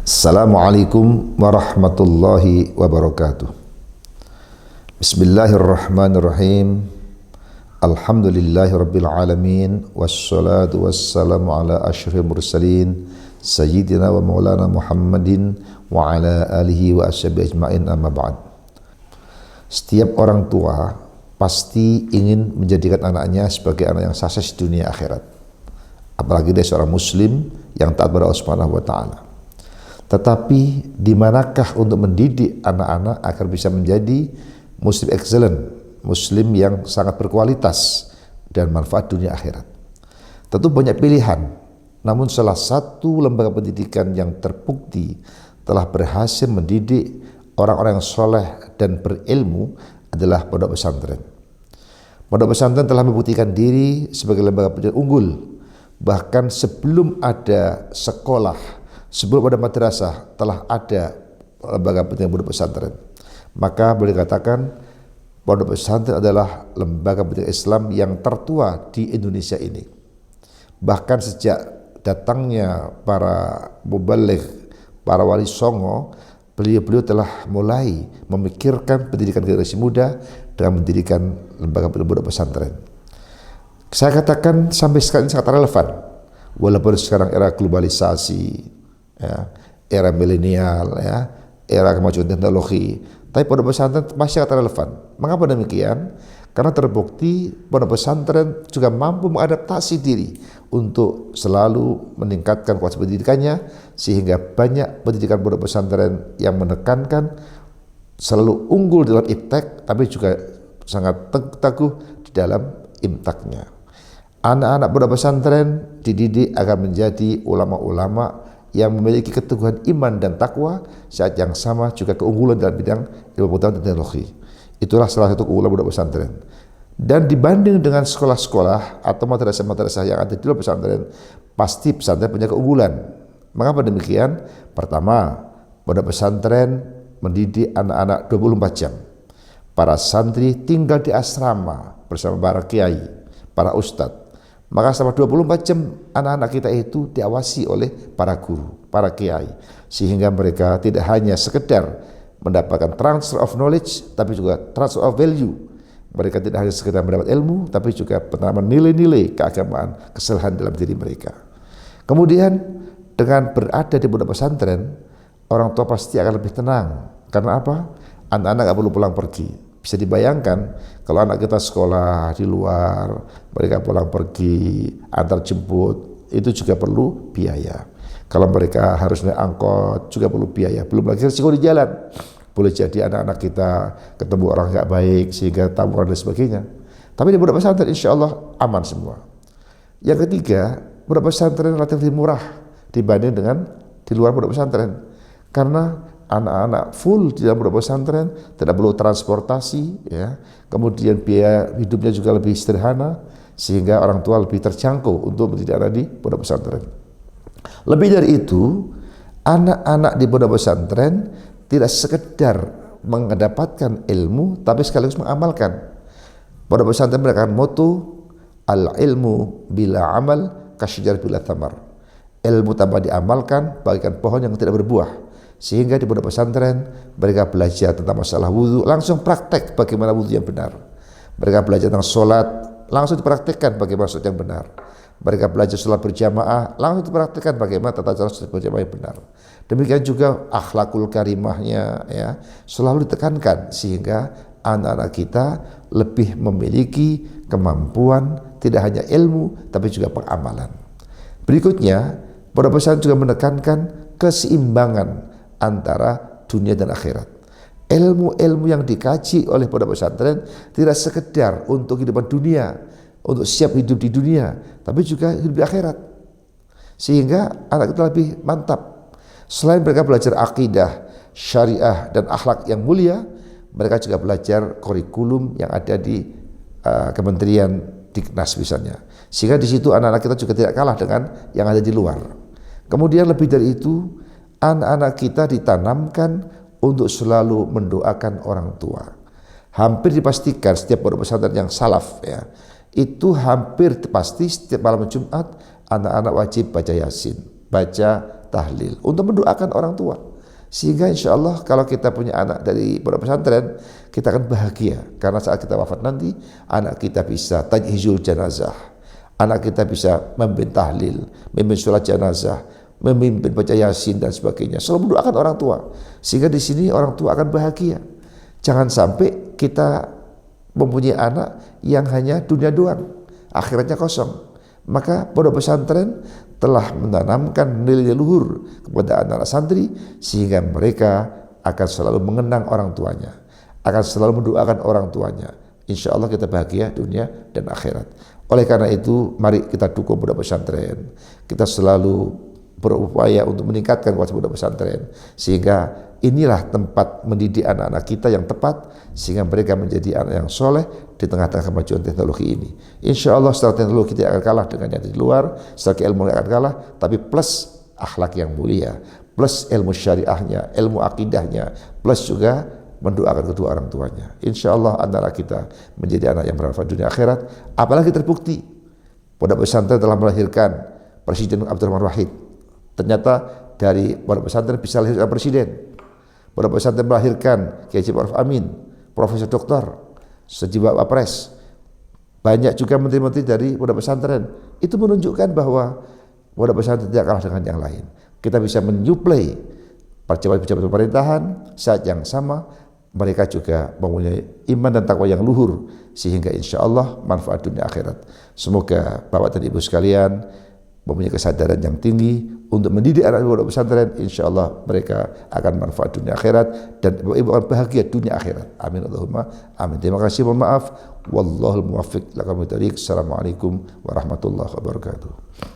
Assalamualaikum warahmatullahi wabarakatuh. Bismillahirrahmanirrahim. Alhamdulillahirabbil alamin wassalatu wassalamu ala asyrafil mursalin sayyidina wa maulana Muhammadin wa ala alihi wa ashabihi ajmain, amma ba'd. Setiap orang tua pasti ingin menjadikan anaknya sebagai anak yang sukses dunia akhirat. Apalagi dia seorang muslim yang taat kepada Allah Subhanahu wa taala. Tetapi di manakah untuk mendidik anak-anak agar bisa menjadi muslim excellent, muslim yang sangat berkualitas dan manfaat dunia akhirat? Tentu banyak pilihan, namun salah satu lembaga pendidikan yang terbukti telah berhasil mendidik orang-orang yang soleh dan berilmu adalah pondok pesantren. Pondok pesantren telah membuktikan diri sebagai lembaga pendidikan unggul. Bahkan sebelum ada sekolah, sebelum ada madrasah, telah ada lembaga pendidikan pondok pesantren. Maka boleh dikatakan pondok pesantren adalah lembaga pendidikan Islam yang tertua di Indonesia ini. Bahkan sejak datangnya para mubaligh, para wali songo, beliau-beliau telah mulai memikirkan pendidikan generasi muda dengan mendirikan lembaga pendidikan pondok pesantren. Saya katakan sampai sekarang ini sangat relevan, walaupun sekarang era globalisasi, ya, era milenial, ya, era kemajuan teknologi, tapi pondok pesantren masih sangat relevan. Mengapa demikian? Karena terbukti pondok pesantren juga mampu mengadaptasi diri untuk selalu meningkatkan kualitas pendidikannya, sehingga banyak pendidikan pondok pesantren yang menekankan selalu unggul dalam iptek, tapi juga sangat teguh di dalam imtaknya. Anak-anak pondok pesantren dididik agar menjadi ulama-ulama yang memiliki keteguhan iman dan takwa, saat yang sama juga keunggulan dalam bidang ilmu pengetahuan dan teknologi. Itulah salah satu keunggulan pondok pesantren. Dan dibanding dengan sekolah-sekolah atau madrasah-madrasah yang ada di luar pesantren, pasti pesantren punya keunggulan. Mengapa demikian? Pertama, pondok pesantren mendidik anak-anak 24 jam. Para santri tinggal di asrama bersama para kiai, para ustadz. Maka selama 24 jam anak-anak kita itu diawasi oleh para guru, para kiai, sehingga mereka tidak hanya sekedar mendapatkan transfer of knowledge, tapi juga transfer of value. Mereka tidak hanya sekedar mendapat ilmu, tapi juga penanaman nilai-nilai keagamaan, kesalahan dalam diri mereka. Kemudian dengan berada di pondok pesantren, orang tua pasti akan lebih tenang. Karena apa? Anak-anak gak perlu pulang pergi. Bisa dibayangkan kalau anak kita sekolah di luar, mereka pulang pergi, antar jemput, itu juga perlu biaya. Kalau mereka harus naik angkot, juga perlu biaya. Belum lagi risiko di jalan. Boleh jadi anak-anak kita ketemu orang nggak baik, sehingga tawuran dan sebagainya. Tapi di pondok pesantren insya Allah aman semua. Yang ketiga, pondok pesantren relatif lebih murah dibanding dengan di luar pondok pesantren. Karena anak-anak full di dalam pondok pesantren, tidak perlu transportasi, ya. Kemudian biaya hidupnya juga lebih sederhana, sehingga orang tua lebih terjangkau untuk mendidik anak di pondok pesantren. Lebih dari itu, anak-anak di pondok pesantren tidak sekedar mendapatkan ilmu, tapi sekaligus mengamalkan. Pondok pesantren memberikan moto al-ilmu bila amal kasyajar bila tamar. Ilmu tanpa diamalkan bagaikan pohon yang tidak berbuah. Sehingga di pondok pesantren mereka belajar tentang masalah wudhu, langsung praktek bagaimana wudhu yang benar. Mereka belajar tentang sholat, langsung dipraktekkan bagaimana sholat yang benar. Mereka belajar sholat berjamaah, langsung dipraktekkan bagaimana tata cara sholat berjamaah yang benar. Demikian juga akhlakul karimahnya, ya, selalu ditekankan sehingga anak-anak kita lebih memiliki kemampuan tidak hanya ilmu tapi juga pengamalan. Berikutnya, pondok pesantren juga menekankan keseimbangan antara dunia dan akhirat. Ilmu-ilmu yang dikaji oleh pondok pesantren tidak sekedar untuk kehidupan dunia, untuk siap hidup di dunia, tapi juga hidup di akhirat. Sehingga anak kita lebih mantap. Selain mereka belajar akidah, syariah, dan akhlak yang mulia, mereka juga belajar kurikulum yang ada di Kementerian Diknas misalnya. Sehingga di situ anak-anak kita juga tidak kalah dengan yang ada di luar. Kemudian lebih dari itu, anak-anak kita ditanamkan untuk selalu mendoakan orang tua. Hampir dipastikan setiap pondok pesantren yang salaf, ya, itu hampir pasti setiap malam Jumat anak-anak wajib baca Yasin, baca tahlil, untuk mendoakan orang tua. Sehingga insya Allah kalau kita punya anak dari pondok pesantren, kita akan bahagia. Karena saat kita wafat nanti, anak kita bisa tajhizul jenazah, anak kita bisa memimpin tahlil, memimpin sholat jenazah, memimpin baca yasin dan sebagainya. Selalu mendoakan orang tua. Sehingga di sini orang tua akan bahagia. Jangan sampai kita mempunyai anak yang hanya dunia doang, akhiratnya kosong. Maka pondok pesantren telah menanamkan nilai luhur kepada anak-anak santri sehingga mereka akan selalu mengenang orang tuanya, akan selalu mendoakan orang tuanya. Insya Allah kita bahagia dunia dan akhirat. Oleh karena itu, mari kita dukung pondok pesantren. Kita selalu berupaya untuk meningkatkan kualitas pondok pesantren sehingga inilah tempat mendidik anak-anak kita yang tepat sehingga mereka menjadi anak yang soleh di tengah-tengah kemajuan teknologi ini. Insya Allah secara teknologi tidak akan kalah dengan yang di luar, secara ilmu akan kalah, tapi plus akhlak yang mulia, plus ilmu syariahnya, ilmu akidahnya, plus juga mendoakan kedua orang tuanya. Insya Allah anak kita menjadi anak yang bermanfaat dunia akhirat. Apalagi terbukti pondok pesantren telah melahirkan Presiden Abdurrahman Wahid. Ternyata dari pondok pesantren bisa lahirkan presiden. Pondok pesantren melahirkan Kiai Haji Ma'ruf Amin, Profesor Doktor, sejiwa Wapres. Banyak juga menteri-menteri dari pondok pesantren. Itu menunjukkan bahwa pondok pesantren tidak kalah dengan yang lain. Kita bisa menyuplai pejabat-pejabat pemerintahan saat yang sama. Mereka juga mempunyai iman dan takwa yang luhur sehingga insya Allah manfaat dunia akhirat. Semoga Bapak dan Ibu sekalian mempunyai kesadaran yang tinggi untuk mendidik anak pondok pesantren. Insya Allah mereka akan manfaat dunia akhirat dan ibu akan bahagia dunia akhirat. Amin Allahumma amin. Terima kasih, mohon maaf. Wallahul muwaffiq. Assalamualaikum warahmatullahi wabarakatuh.